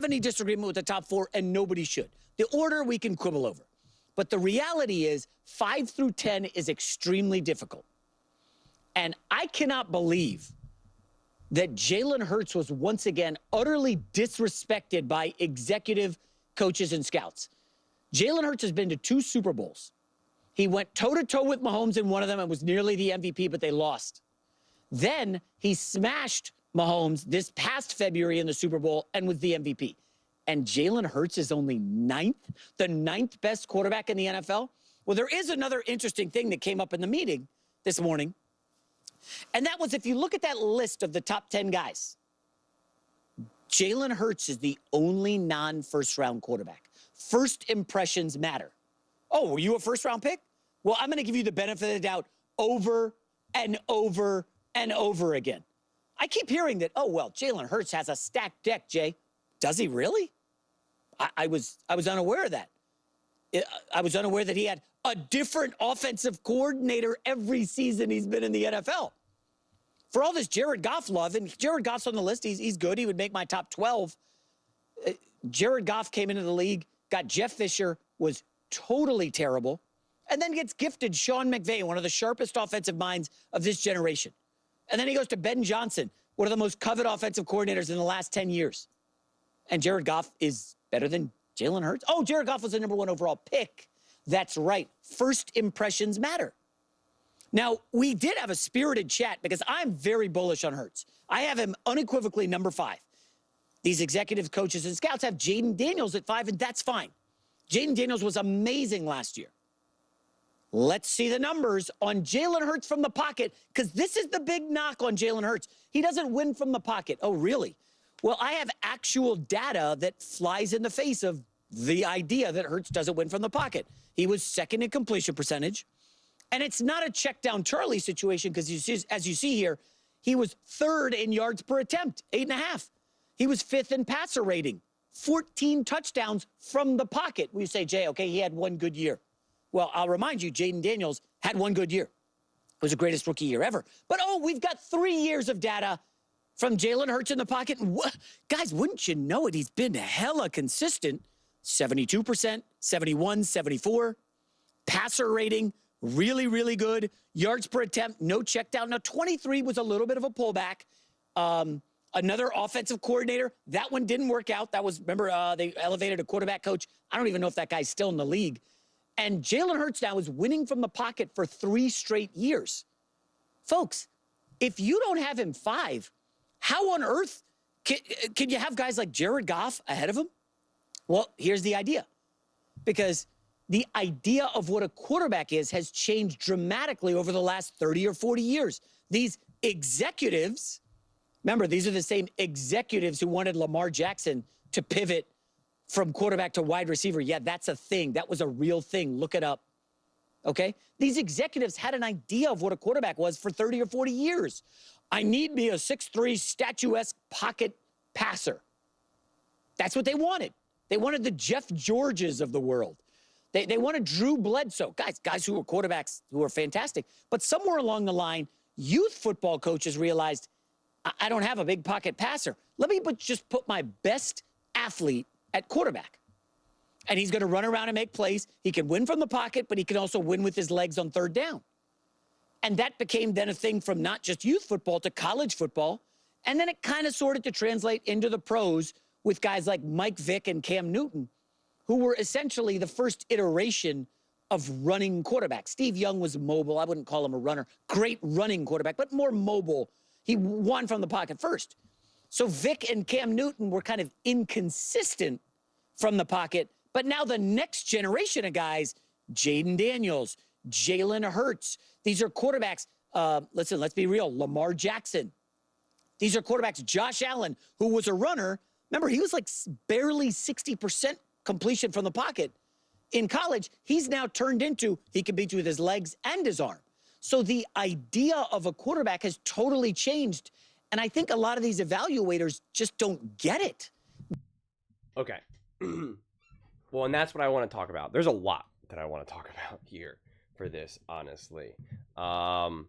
any disagreement with the top four, and nobody should. The order we can quibble over. But the reality is 5 through 10 is extremely difficult. And I cannot believe that Jalen Hurts was once again utterly disrespected by executive coaches and scouts. Jalen Hurts has been to 2 Super Bowls. He went toe-to-toe with Mahomes in one of them and was nearly the MVP, but they lost. Then he smashed Mahomes this past February in the Super Bowl and was the MVP. And Jalen Hurts is only 9th, the 9th best quarterback in the NFL. Well, there is another interesting thing that came up in the meeting this morning. And that was, if you look at that list of the top 10 guys, Jalen Hurts is the only non-first-round quarterback. First impressions matter. Oh, were you a first-round pick? Well, I'm going to give you the benefit of the doubt over and over and over again. I keep hearing that, oh, well, Jalen Hurts has a stacked deck, Jay. Does he really? I was unaware of that. I was unaware that he had a different offensive coordinator every season he's been in the NFL. For all this Jared Goff love, and Jared Goff's on the list, he's good. He would make my top 12. Jared Goff came into the league, got Jeff Fisher, was totally terrible, and then gets gifted Sean McVay, one of the sharpest offensive minds of this generation. And then he goes to Ben Johnson, one of the most coveted offensive coordinators in the last 10 years. And Jared Goff is better than Jalen Hurts. Oh, Jared Goff was the #1 overall pick. That's right. First impressions matter. Now, we did have a spirited chat because I'm very bullish on Hurts. I have him unequivocally #5. These executive coaches and scouts have Jaden Daniels at 5, and that's fine. Jaden Daniels was amazing last year. Let's see the numbers on Jalen Hurts from the pocket, because this is the big knock on Jalen Hurts. He doesn't win from the pocket. Oh, really? Well, I have actual data that flies in the face of the idea that Hurts doesn't win from the pocket. He was 2nd in completion percentage. And it's not a check down Charlie situation, because as you see here, he was 3rd in yards per attempt, 8.5. He was 5th in passer rating, 14 touchdowns from the pocket. We say, Jay, okay, he had one good year. Well, I'll remind you, Jaden Daniels had one good year. It was the greatest rookie year ever. But, oh, we've got 3 years of data from Jalen Hurts in the pocket. Guys, wouldn't you know it? He's been hella consistent. 72%, 71, 74. Passer rating, really, really good. Yards per attempt, no check down. Now, 23 was a little bit of a pullback. Another offensive coordinator, that one didn't work out. That was, remember, they elevated a quarterback coach. I don't even know if that guy's still in the league. And Jalen Hurts now is winning from the pocket for 3 straight years. Folks, if you don't have him 5, how on earth can you have guys like Jared Goff ahead of him? Well, here's the idea. Because the idea of what a quarterback is has changed dramatically over the last 30 or 40 years. These executives, remember, these are the same executives who wanted Lamar Jackson to pivot from quarterback to wide receiver. Yeah, that's a thing. That was a real thing. Look it up. Okay? These executives had an idea of what a quarterback was for 30 or 40 years. I need me a 6'3", statuesque pocket passer. That's what they wanted. They wanted the Jeff Georges of the world. They wanted Drew Bledsoe. Guys who were quarterbacks who were fantastic. But somewhere along the line, youth football coaches realized, I don't have a big pocket passer. Let me just put my best athlete at quarterback. And he's going to run around and make plays. He can win from the pocket, but he can also win with his legs on 3rd down. And that became then a thing from not just youth football to college football. And then it kind of started to translate into the pros with guys like Mike Vick and Cam Newton, who were essentially the first iteration of running quarterbacks. Steve Young was mobile. I wouldn't call him a runner. Great running quarterback, but more mobile. He won from the pocket first. So Vick and Cam Newton were kind of inconsistent from the pocket. But now the next generation of guys, Jaden Daniels, Jalen Hurts, these are quarterbacks. Listen, let's be real. Lamar Jackson. These are quarterbacks. Josh Allen, who was a runner. Remember, he was like barely 60% completion from the pocket. In college, he's now turned into, he can beat you with his legs and his arm. So the idea of a quarterback has totally changed. And I think a lot of these evaluators just don't get it. Okay. Well, and that's what I want to talk about. There's a lot that I want to talk about here for this, honestly. And I'm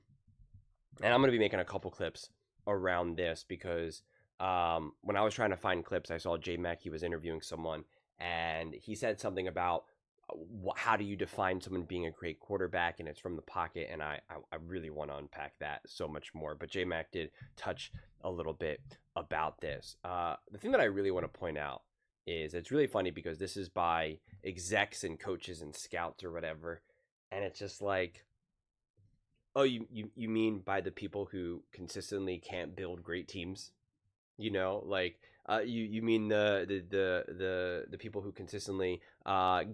going to be making a couple clips around this because when I was trying to find clips, I saw J Mac. He was interviewing someone, and he said something about how do you define someone being a great quarterback, and it's from the pocket. And I really want to unpack that so much more. But J Mac did touch a little bit about this. The thing that I really want to point out is it's really funny because this is by execs and coaches and scouts or whatever, and it's just like, oh, you mean by the people who consistently can't build great teams? Like you mean the people who consistently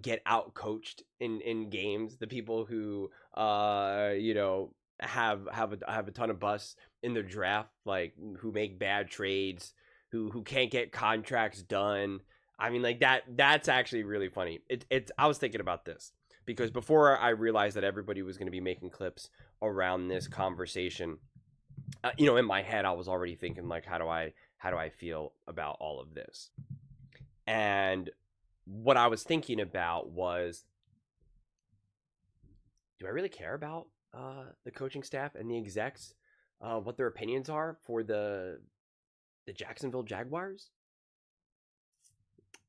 get out coached in games, the people who have a ton of busts in their draft, like who make bad trades, who can't get contracts done. I mean, like that's actually really funny. It's I was thinking about this because before I realized that everybody was going to be making clips around this conversation, in my head I was already thinking like, how do I feel about all of this? And what I was thinking about was, do I really care about the coaching staff and the execs, what their opinions are for the Jacksonville Jaguars,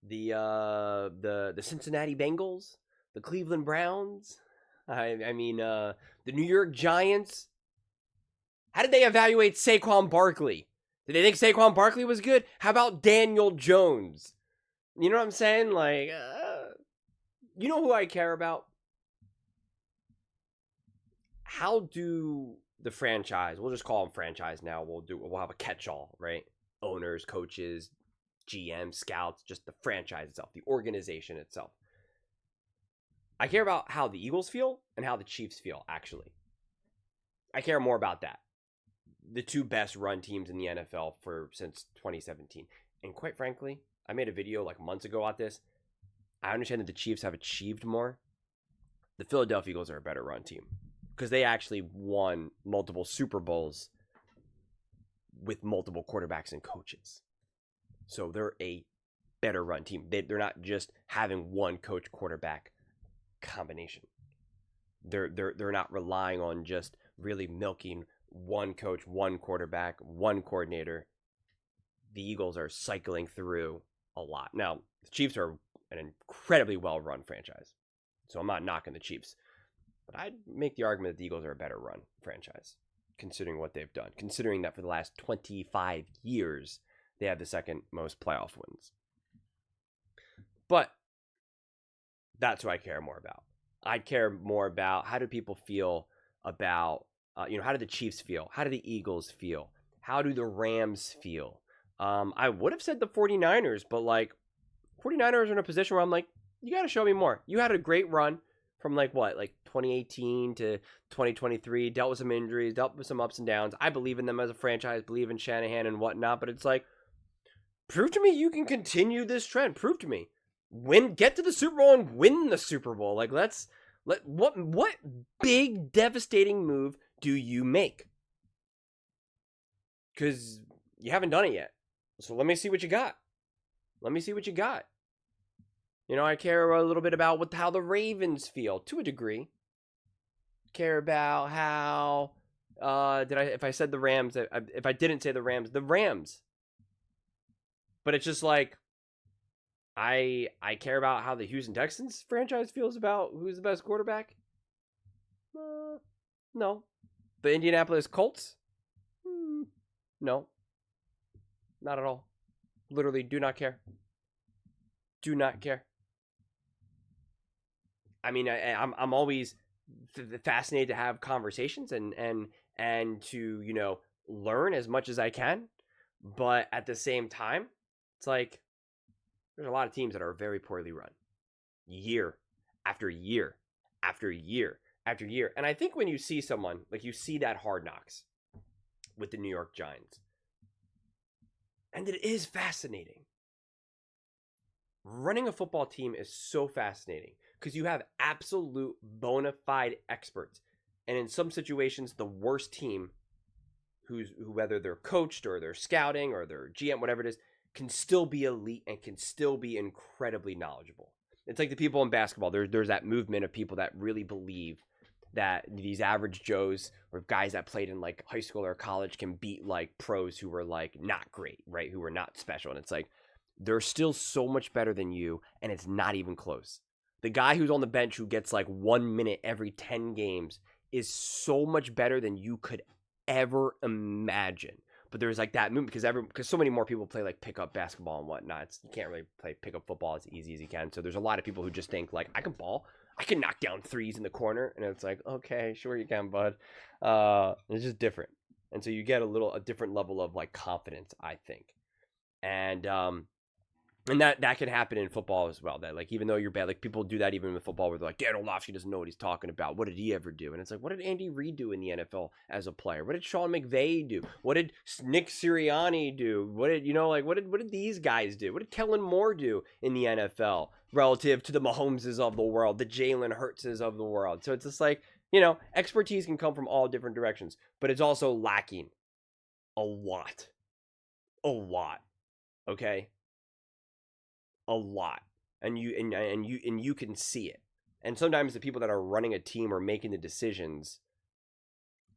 the Cincinnati Bengals, the Cleveland Browns, I mean the New York Giants? How did they evaluate Saquon Barkley? Did they think Saquon Barkley was good? How about Daniel Jones? You know what I'm saying? Like, you know who I care about? How do the franchise, we'll just call them franchise now, we'll have a catch-all, right? Owners, coaches, GM, scouts, just the franchise itself, the organization itself. I care about how the Eagles feel and how the Chiefs feel, actually. I care more about that. The two best run teams in the NFL since 2017. And quite frankly, I made a video like months ago about this. I understand that the Chiefs have achieved more. The Philadelphia Eagles are a better run team because they actually won multiple Super Bowls with multiple quarterbacks and coaches. So they're a better run team. They're not just having one coach quarterback combination. They're not relying on just really milking one coach, one quarterback, one coordinator. The Eagles are cycling through a lot. Now, the Chiefs are an incredibly well-run franchise, so I'm not knocking the Chiefs. But I'd make the argument that the Eagles are a better run franchise, considering what they've done, considering that for the last 25 years, they have the second most playoff wins. But that's what I care more about. I care more about how do people feel about, how do the Chiefs feel? How do the Eagles feel? How do the Rams feel? I would have said the 49ers, but like 49ers are in a position where I'm like, you got to show me more. You had a great run from like 2018 to 2023, dealt with some injuries, dealt with some ups and downs. I believe in them as a franchise, believe in Shanahan and whatnot, but it's like, prove to me you can continue this trend. Prove to me. Get to the Super Bowl and win the Super Bowl. Like, what big devastating move do you make? Because you haven't done it yet. So let me see what you got. I care a little bit about how the Ravens feel to a degree. Care about how if I said the Rams, if I didn't say the Rams. But it's just like I care about how the Houston Texans franchise feels about who's the best quarterback. No. The Indianapolis Colts? No. Not at all. Literally do not care. Do not care. I mean, I'm always fascinated to have conversations and to, learn as much as I can. But at the same time, it's like there's a lot of teams that are very poorly run. Year after year after year after year. And I think when you see someone, like you see that Hard Knocks with the New York Giants, and it is fascinating. Running a football team is so fascinating because you have absolute bona fide experts. And in some situations, the worst team, who whether they're coached or they're scouting or they're GM, whatever it is, can still be elite and can still be incredibly knowledgeable. It's like the people in basketball. There's that movement of people that really believe that these average Joes or guys that played in like high school or college can beat like pros who were like not great, right? Who were not special. And it's like, they're still so much better than you, and it's not even close. The guy who's on the bench who gets like 1 minute every 10 games is so much better than you could ever imagine. But there's like that movement because so many more people play like pickup basketball and whatnot. You can't really play pickup football as easy as you can. So there's a lot of people who just think like, I can ball, I can knock down threes in the corner, and it's like, okay, sure you can, bud. It's just different, and so you get a different level of like confidence, I think, and that can happen in football as well. That like, even though you're bad, like people do that even in football where they're like, Dan Orlovsky doesn't know what he's talking about. What did he ever do? And it's like, what did Andy Reid do in the NFL as a player? What did Sean McVay do? What did Nick Sirianni do? What did these guys do? What did Kellen Moore do in the NFL relative to the Mahomeses of the world, the Jalen Hurtses of the world? So it's just like, expertise can come from all different directions, but it's also lacking a lot. Okay? A lot, and you can see it. And sometimes the people that are running a team or making the decisions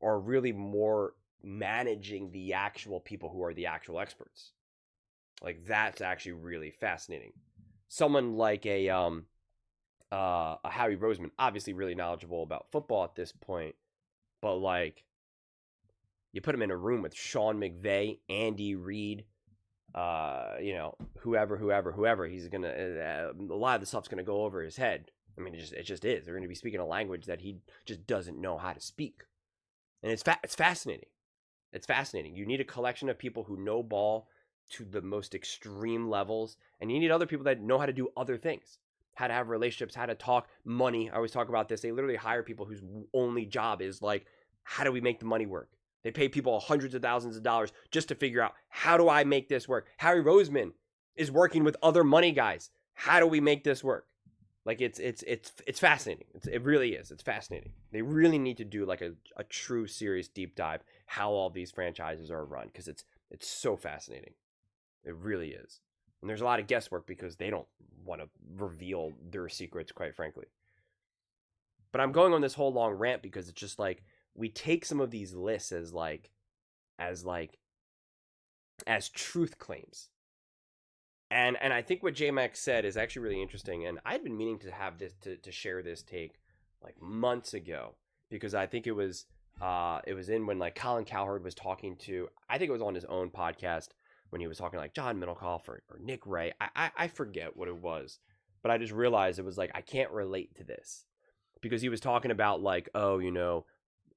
are really more managing the actual people who are the actual experts. Like, that's actually really fascinating. Someone like a Howie Roseman, obviously really knowledgeable about football at this point, but like, you put him in a room with Sean McVay, Andy Reid, whoever, he's gonna a lot of the stuff's gonna go over his head. I mean, it just is. They're gonna be speaking a language that he just doesn't know how to speak, and it's fascinating. It's fascinating. You need a collection of people who know ball to the most extreme levels, and you need other people that know how to do other things, how to have relationships, how to talk money. I always talk about this. They literally hire people whose only job is like, how do we make the money work? They pay people hundreds of thousands of dollars just to figure out, how do I make this work? Howie Roseman is working with other money guys. How do we make this work? Like, it's fascinating. It really is. It's fascinating. They really need to do like a true serious deep dive how all these franchises are run, because it's so fascinating. It really is. And there's a lot of guesswork because they don't want to reveal their secrets, quite frankly. But I'm going on this whole long rant because it's just like, we take some of these lists as truth claims. And I think what J-Max said is actually really interesting. And I'd been meaning to have this, to share this take like months ago, because I think it was in when like Colin Cowherd was talking to, I think it was on his own podcast when he was talking to like John Middlecoff or Nick Ray. I forget what it was, but I just realized it was like, I can't relate to this, because he was talking about like,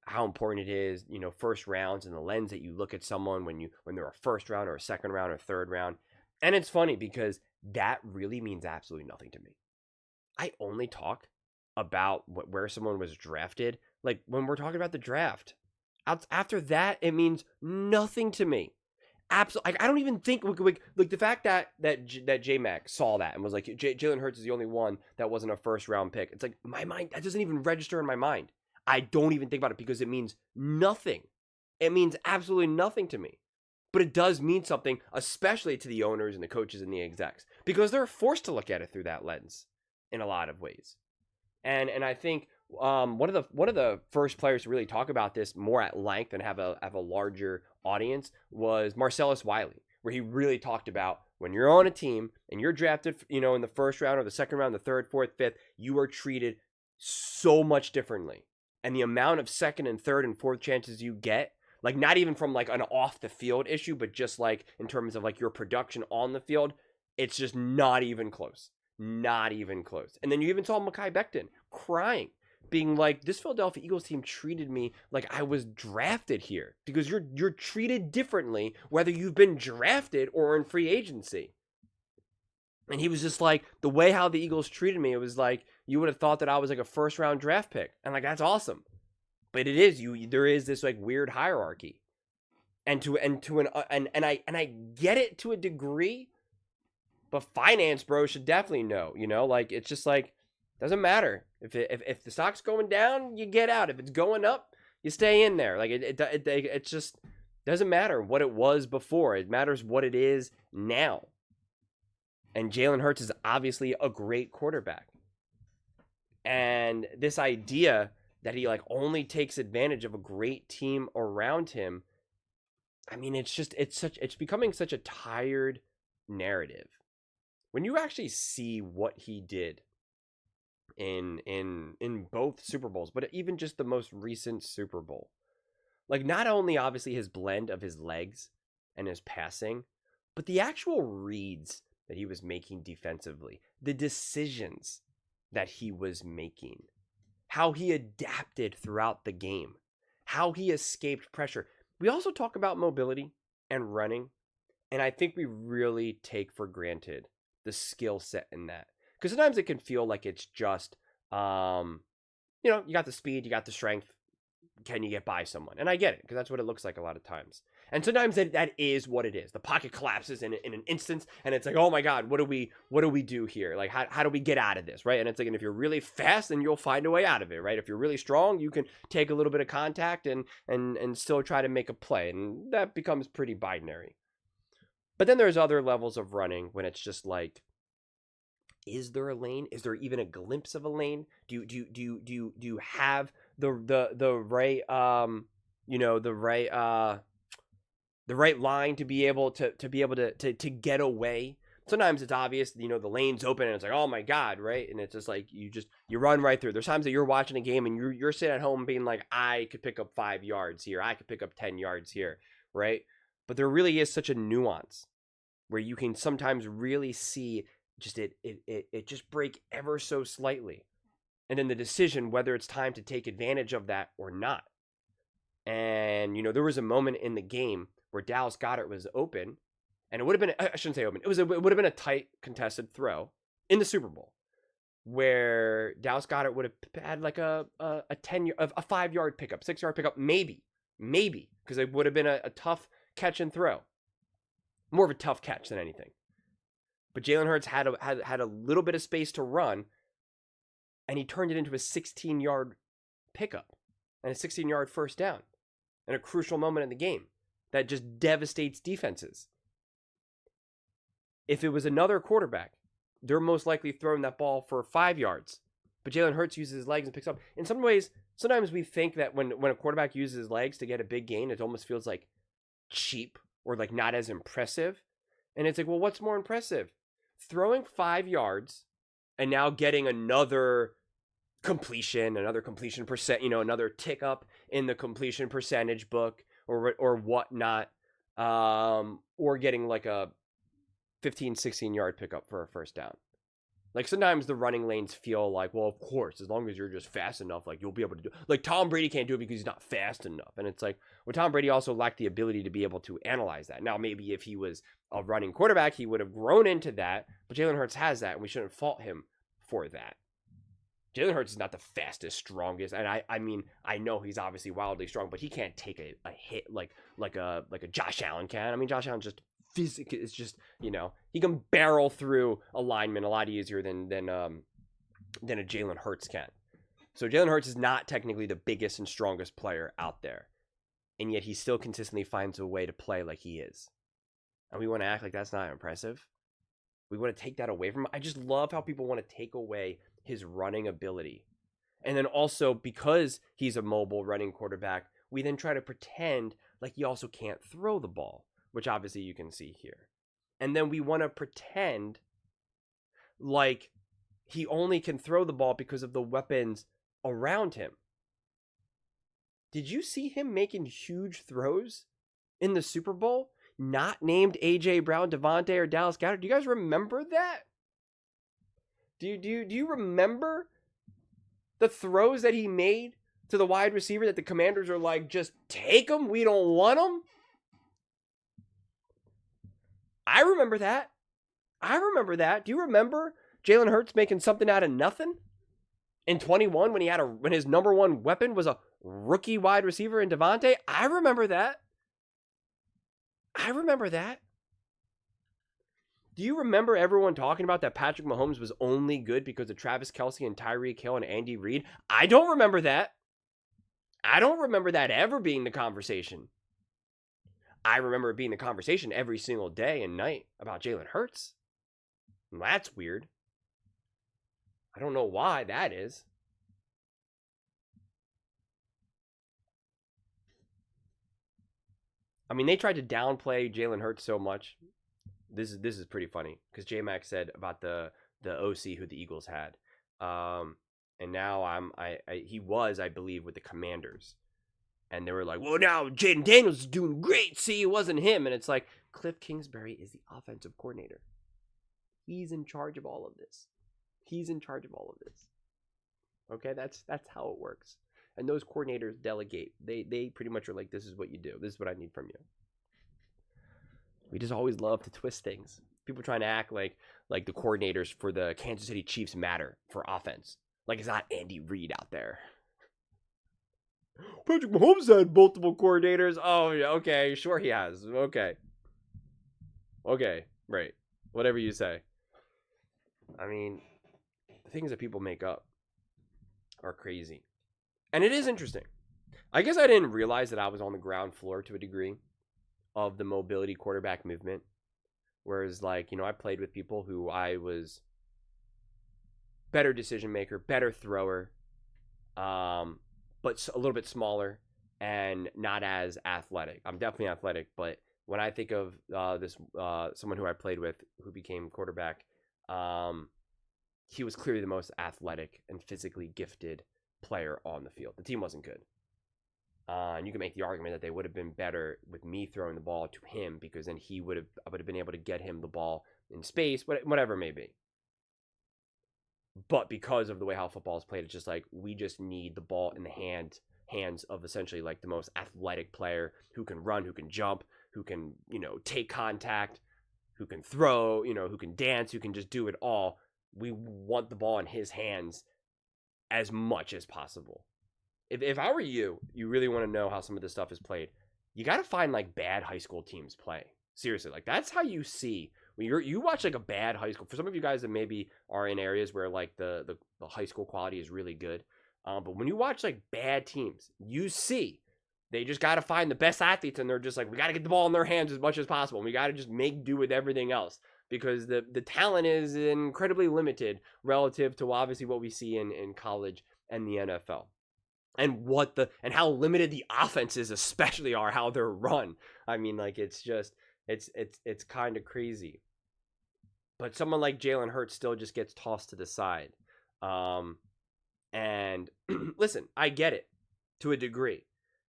how important it is, first rounds and the lens that you look at someone when they're a first round or a second round or third round. And it's funny because that really means absolutely nothing to me. I only talk about where someone was drafted, like when we're talking about the draft. After that, it means nothing to me. Absolutely, like, I don't even think like the fact that J-Mac saw that and was like, Jalen Hurts is the only one that wasn't a first round pick. It's like, my mind, that doesn't even register in my mind. I don't even think about it because it means nothing. It means absolutely nothing to me. But it does mean something, especially to the owners and the coaches and the execs, because they're forced to look at it through that lens in a lot of ways. And I think one of the first players to really talk about this more at length and have a larger audience was Marcellus Wiley, where he really talked about, when you're on a team and you're drafted, in the first round or the second round, the third, fourth, fifth, you are treated so much differently. And the amount of second and third and fourth chances you get, like not even from like an off the field issue, but just like in terms of like your production on the field, it's just not even close. Not even close. And then you even saw Mekhi Becton crying, being like, this Philadelphia Eagles team treated me like I was drafted here, because you're treated differently whether you've been drafted or in free agency. And he was just like, the way how the Eagles treated me, it was like, you would have thought that I was like a first round draft pick. And like, that's awesome. But it is, there is this like weird hierarchy. And I get it to a degree, but finance bros should definitely know, like, it's just like, doesn't matter. If the stock's going down, you get out. If it's going up, you stay in there. Like, it just doesn't matter what it was before. It matters what it is now. And Jalen Hurts is obviously a great quarterback. And this idea that he like only takes advantage of a great team around him. I mean, it's becoming such a tired narrative. When you actually see what he did in both Super Bowls, but even just the most recent Super Bowl. Like not only obviously his blend of his legs and his passing, but the actual reads that he was making defensively, the decisions that he was making, how he adapted throughout the game, how he escaped pressure. We also talk about mobility and running, and I think we really take for granted the skill set in that. Because sometimes it can feel like it's just, you got the speed, you got the strength. Can you get by someone? And I get it, because that's what it looks like a lot of times. And sometimes that is what it is. The pocket collapses in an instance, and it's like, oh my God, what do we do here? Like, how do we get out of this, right? And it's like, and if you're really fast, then you'll find a way out of it, right? If you're really strong, you can take a little bit of contact and still try to make a play, and that becomes pretty binary. But then there's other levels of running when it's just like, is there a lane? Is there even a glimpse of a lane? Do you have the right the right line to be able to get away? Sometimes it's obvious, the lane's open and it's like, oh my God, right? And it's just like you run right through. There's times that you're watching a game and you're sitting at home being like, I could pick up 5 yards here, I could pick up 10 yards here, right? But there really is such a nuance where you can sometimes really see just it just break ever so slightly. And then the decision whether it's time to take advantage of that or not. And, there was a moment in the game where Dallas Goedert was open, and it would have been, I shouldn't say open, it would have been a tight contested throw in the Super Bowl where Dallas Goedert would have had like a 5-yard pickup, 6-yard pickup, maybe, because it would have been a tough catch and throw. More of a tough catch than anything. But Jalen Hurts had a little bit of space to run, and he turned it into a 16-yard pickup and a 16-yard first down in a crucial moment in the game that just devastates defenses. If it was another quarterback, they're most likely throwing that ball for 5 yards. But Jalen Hurts uses his legs and picks up. In some ways, sometimes we think that when a quarterback uses his legs to get a big gain, it almost feels like cheap or like not as impressive. And it's like, well, what's more impressive? Throwing 5 yards and now getting another completion percent, another tick up in the completion percentage book or whatnot, or getting like a 15-16 yard pickup for a first down. Like sometimes the running lanes feel like, well, of course, as long as you're just fast enough, like you'll be able to do. Like Tom Brady can't do it because he's not fast enough, and it's like, well, Tom Brady also lacked the ability to be able to analyze that. Now, maybe if he was a running quarterback, he would have grown into that. But Jalen Hurts has that, and we shouldn't fault him for that. Jalen Hurts is not the fastest, strongest, and I mean, I know he's obviously wildly strong, but he can't take a hit like a Josh Allen can. I mean, Josh Allen just physically is just, he can barrel through a lineman a lot easier than a Jalen Hurts can. So Jalen Hurts is not technically the biggest and strongest player out there, and yet he still consistently finds a way to play like he is. And we want to act like that's not impressive. We want to take that away from him. I just love how people want to take away his running ability. And then also, because he's a mobile running quarterback, we then try to pretend like he also can't throw the ball, which obviously you can see here. And then we want to pretend like he only can throw the ball because of the weapons around him. Did you see him making huge throws in the Super Bowl? Not named A.J. Brown, Devontae, or Dallas Goedert. Do you guys remember that? Do you remember the throws that he made to the wide receiver that the Commanders are like, just take him, we don't want him? I remember that. Do you remember Jalen Hurts making something out of nothing in 21 when his number one weapon was a rookie wide receiver in Devontae? I remember that. Do you remember everyone talking about that Patrick Mahomes was only good because of Travis Kelce and Tyreek Hill and Andy Reid? I don't remember that. I don't remember that ever being the conversation. I remember it being the conversation every single day and night about Jalen Hurts. And that's weird. I don't know why that is. I mean, they tried to downplay Jalen Hurts so much. This is pretty funny because J-Mac said about the OC who the Eagles had, and now he was, I believe, with the Commanders, and they were like, well, now Jaden Daniels is doing great. See, it wasn't him, and it's like Cliff Kingsbury is the offensive coordinator. He's in charge of all of this. Okay, that's how it works. And those coordinators delegate. They pretty much are like, this is what you do. This is what I need from you. We just always love to twist things. People trying to act like the coordinators for the Kansas City Chiefs matter for offense. Like it's not Andy Reid out there. Patrick Mahomes had multiple coordinators. Oh, yeah, okay, sure he has. Okay, right. Whatever you say. I mean, the things that people make up are crazy. And it is interesting. I guess I didn't realize that I was on the ground floor to a degree of the mobility quarterback movement. Whereas, like, I played with people who I was better decision maker, better thrower, but a little bit smaller and not as athletic. I'm definitely athletic, but when I think of someone who I played with who became quarterback, he was clearly the most athletic and physically gifted player on the field. The team wasn't good. And you can make the argument that they would have been better with me throwing the ball to him because then I would have been able to get him the ball in space, whatever it may be. But because of the way how football is played, it's just like we just need the ball in the hands of essentially like the most athletic player who can run, who can jump, who can, take contact, who can throw, who can dance, who can just do it all. We want the ball in his hands as much as possible. If I were you really want to know how some of this stuff is played, you got to find like bad high school teams play. Seriously, like that's how you see when you watch like a bad high school. For some of you guys that maybe are in areas where like the high school quality is really good, but when you watch like bad teams, you see they just got to find the best athletes, and they're just like, we got to get the ball in their hands as much as possible, and we got to just make do with everything else because the talent is incredibly limited relative to obviously what we see in college and the NFL. And and how limited the offenses especially are, how they're run. I mean, like it's kind of crazy. But someone like Jalen Hurts still just gets tossed to the side. And listen, I get it to a degree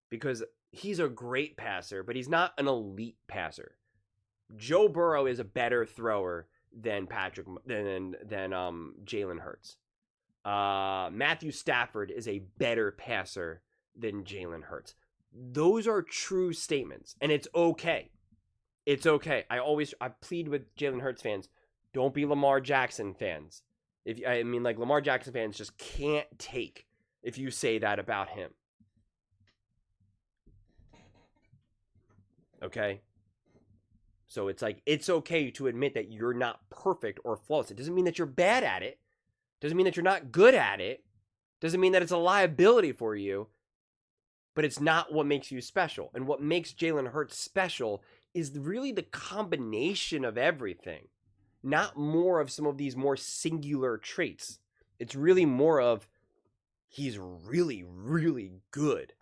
because he's a great passer, but he's not an elite passer. Joe Burrow is a better thrower than Jalen Hurts. Matthew Stafford is a better passer than Jalen Hurts. Those are true statements, and it's okay. It's okay. I plead with Jalen Hurts fans, don't be Lamar Jackson fans. Lamar Jackson fans just can't take if you say that about him. Okay? So it's like, it's okay to admit that you're not perfect or flawless. It doesn't mean that you're bad at it. Doesn't mean that you're not good at it. Doesn't mean that it's a liability for you. But it's not what makes you special. And what makes Jalen Hurts special is really the combination of everything. Not more of some of these more singular traits. It's really more of he's really, really good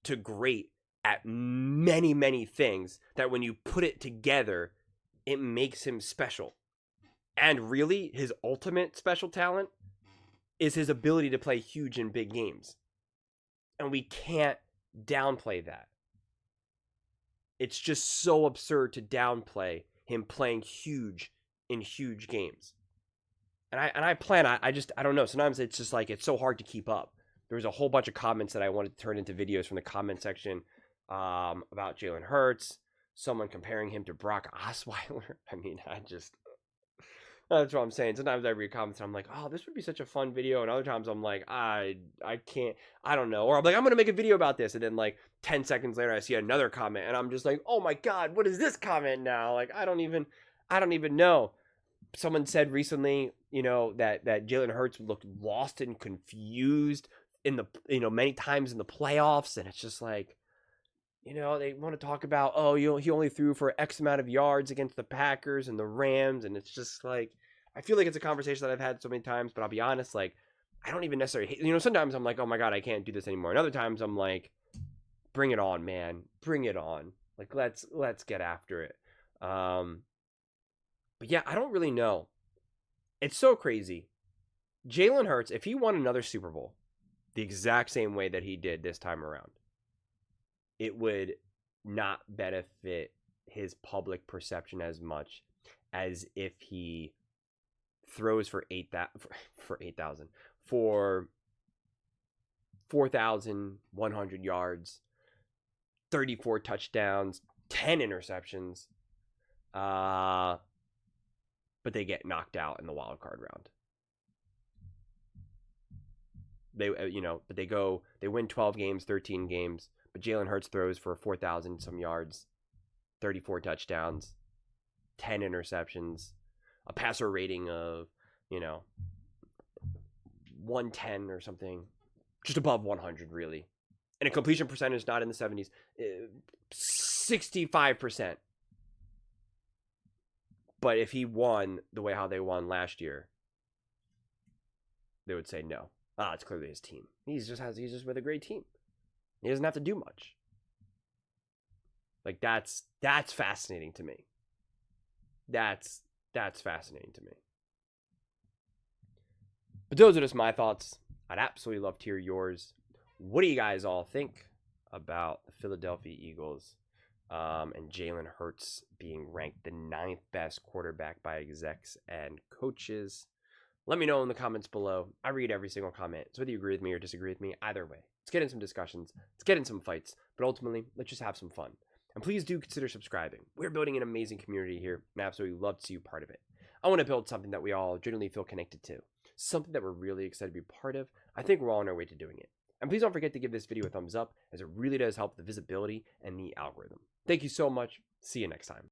to great at many, many things that when you put it together, it makes him special. And really, his ultimate special talent is his ability to play huge in big games. And we can't downplay that. It's just so absurd to downplay him playing huge in huge games. And I don't know. Sometimes it's just like, it's so hard to keep up. There was a whole bunch of comments that I wanted to turn into videos from the comment section about Jalen Hurts. Someone comparing him to Brock Osweiler. I mean, that's what I'm saying. Sometimes I read comments and I'm like, oh, this would be such a fun video. And other times I'm like, I can't, I don't know. Or I'm like, I'm going to make a video about this. And then like 10 seconds later, I see another comment and I'm just like, oh my God, what is this comment now? Like, I don't even know. Someone said recently, that Jalen Hurts looked lost and confused in the, many times in the playoffs. And it's just like, they want to talk about, he only threw for X amount of yards against the Packers and the Rams. And it's just like, I feel like it's a conversation that I've had so many times, but I'll be honest, like, I don't even necessarily hate, sometimes I'm like, oh my God, I can't do this anymore. And other times I'm like, bring it on, man. Bring it on. Like let's get after it. But yeah, I don't really know. It's so crazy. Jalen Hurts, if he won another Super Bowl the exact same way that he did this time around, it would not benefit his public perception as much as if he throws for 4,100 yards, 34 touchdowns, 10 interceptions, but they get knocked out in the wild card round. But they win 12 games, 13 games, but Jalen Hurts throws for 4,000 some yards, 34 touchdowns, 10 interceptions, a passer rating of, 110 or something, just above 100 really. And a completion percentage not in the 70s, 65%. But if he won the way how they won last year, they would say no. It's clearly his team. He's just with a great team. He doesn't have to do much. Like that's fascinating to me. That's fascinating to me. But those are just my thoughts. I'd absolutely love to hear yours. What do you guys all think about the Philadelphia Eagles and Jalen Hurts being ranked the 9th best quarterback by execs and coaches? Let me know in the comments below. I read every single comment. So whether you agree with me or disagree with me, either way, let's get in some discussions. Let's get in some fights. But ultimately, let's just have some fun. And please do consider subscribing. We're building an amazing community here, and I absolutely love to see you part of it. I want to build something that we all genuinely feel connected to. Something that we're really excited to be part of. I think we're all on our way to doing it. And please don't forget to give this video a thumbs up, as it really does help the visibility and the algorithm. Thank you so much. See you next time.